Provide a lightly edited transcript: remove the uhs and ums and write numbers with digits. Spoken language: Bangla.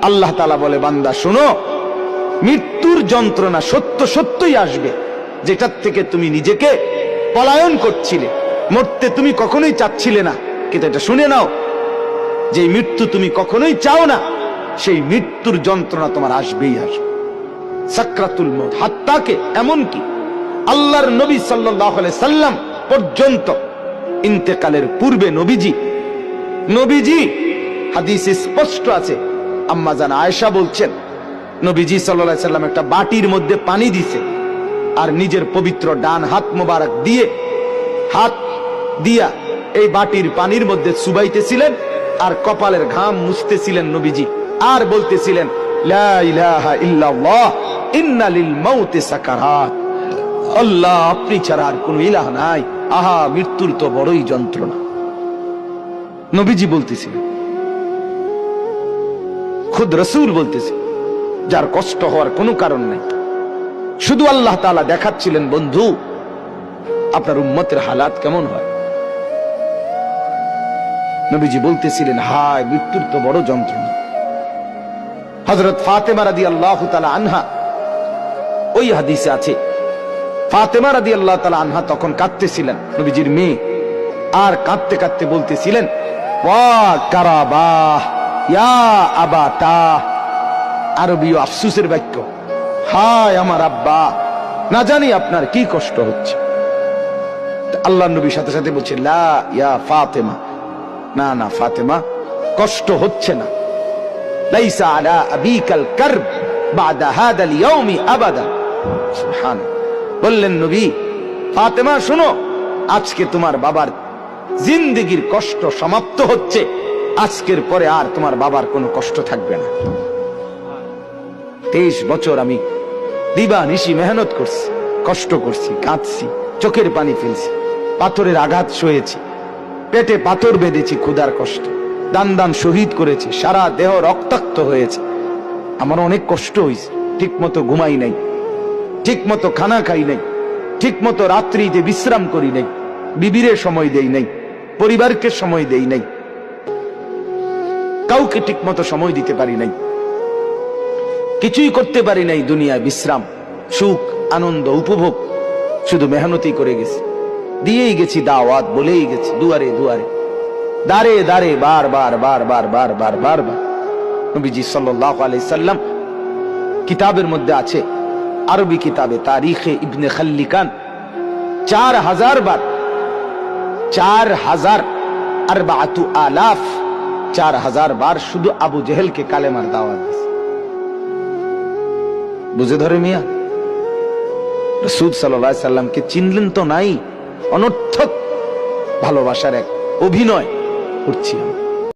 আল্লাহ তাআলা বলে, বান্দা শোনো, মৃত্যুর যন্ত্রণা সত্য সত্যই আসবে, যেটার থেকে তুমি নিজেকে পলায়ন করছিলে, মরতে তুমি কখনোই চাচ্ছিলে না, কিন্তু এটা শুনে নাও, যে মৃত্যু তুমি কখনোই চাও না, সেই মৃত্যুর যন্ত্রণা তোমার আসবেই আসবে। সাকরাতুল মউত, হাত্তাকে এমনকি আল্লাহর নবী সাল্লাল্লাহু আলাইহি সাল্লাম পর্যন্ত ইন্তেকালের পূর্বে নবীজি হাদিসে স্পষ্ট আছে, আম্মা জান আয়েশা বলছেন, নবীজি সাল্লাল্লাহু আলাইহি সাল্লাম একটা বাটির মধ্যে পানি দিছে, আর নিজের পবিত্র ডান হাত মোবারক দিয়ে হাত দিয়া এই বাটির পানির মধ্যে চুবাইতেছিলেন, আর কপালের ঘাম মুছতেছিলেন নবীজি, আর বলতেছিলেন, লা ইলাহা ইল্লাল্লাহ ইন্না লিল মাউতি সাকারাত। আল্লাহ, আপনি ছাড়া আর কোন ইলাহ নাই, আহা মৃত্যুর তো বড়ই যন্ত্রণা। নবীজি বলতেছিলেন, খুদ রাসূল বলতেছে, যার কষ্ট হওয়ার কোনো কারণ নাই, শুধু আল্লাহ তাআলা দেখাচ্ছিলেন, বন্ধু আপনার উম্মতের হালাত কেমন হয়। নবীজি বলতেছিলেন, হায় মৃত্যুর তো বড় যন্ত্রণা। হযরত ফাতেমা রাদিয়াল্লাহু তাআলা আনহা, ওই হাদিসে আছে, ফাতেমা রাদিয়াল্লাহু তাআলা আনহা তখন কাঁদতেছিলেন, নবীজির মেয়ে, আর কাঁদতে কাঁদতে বলতেছিলেন, ওয়া কারাবাহ ইয়া আবাতা, আরবীয় আফসোসের বাক্য, হায় আমার আব্বা, না জানি আপনার কি কষ্ট হচ্ছে। আল্লাহর নবীর সাথে সাথে বলছে, লা ইয়া ফাতেমা, না না ফাতেমা, কষ্ট হচ্ছে না, লাইসা আলা আবিকাল কারব বাদা হাদাল ইয়াউমি আবাদা। সুবহানাল্লাহ। বললেন নবী, ফাতেমা শোনো, আজকে তোমার বাবার জিন্দেগীর কষ্ট সমাপ্ত হচ্ছে, আজকের পরে আর তোমার বাবার কোনো কষ্ট থাকবে না। 23 বছর আমি দিবানিশি মেহনত করছি, কষ্ট করছি, কাঁদছি, চোখের পানি ফেলছি, পাথরের আঘাত সয়েছি, পেটে পাথর বেঁধেছি, ক্ষুধার কষ্ট, দান দান শহীদ করেছি, সারা দেহ রক্তাক্ত হয়েছে, আমার অনেক কষ্ট হয়েছে, ঠিক মতো ঘুমাই নাই, ঠিক মতো খানা খাই নাই, ঠিক মতো রাত্রিতে বিশ্রাম করি নাই, বিবিরে সময় দেই নাই, পরিবারকে সময় দেই নাই, কাউকে ঠিক মতো সময় দিতে পারি নাই, কিছুই করতে পারি নাই দুনিয়ায়, বিশ্রাম, সুখ, আনন্দ, উপভোগ, শুধু মেহনতই করে গেছি, দিয়েই গেছি দাওয়াত, বলেই গেছি দুয়ারে দুয়ারে, দাঁড়ে দাঁড়ে, বার বার বার বার বার বার বার বার। নবীজি সাল্লাল্লাহু আলাইহি সাল্লাম কিতাবের মধ্যে আছে, আরবি কিতাবে তারিখে ইবনে খাল্লিকান, 4000 বার, 4000 বার শুধু আবু জেহেলকে কালেমার দাওয়াত দিয়েছে। বুঝে ধরে মিয়া, রাসূল সাল্লাল্লাহু আলাইহি সাল্লামকে চিনলেন তো নাই, অনর্থক ভালোবাসার এক অভিনয় করছি আমরা।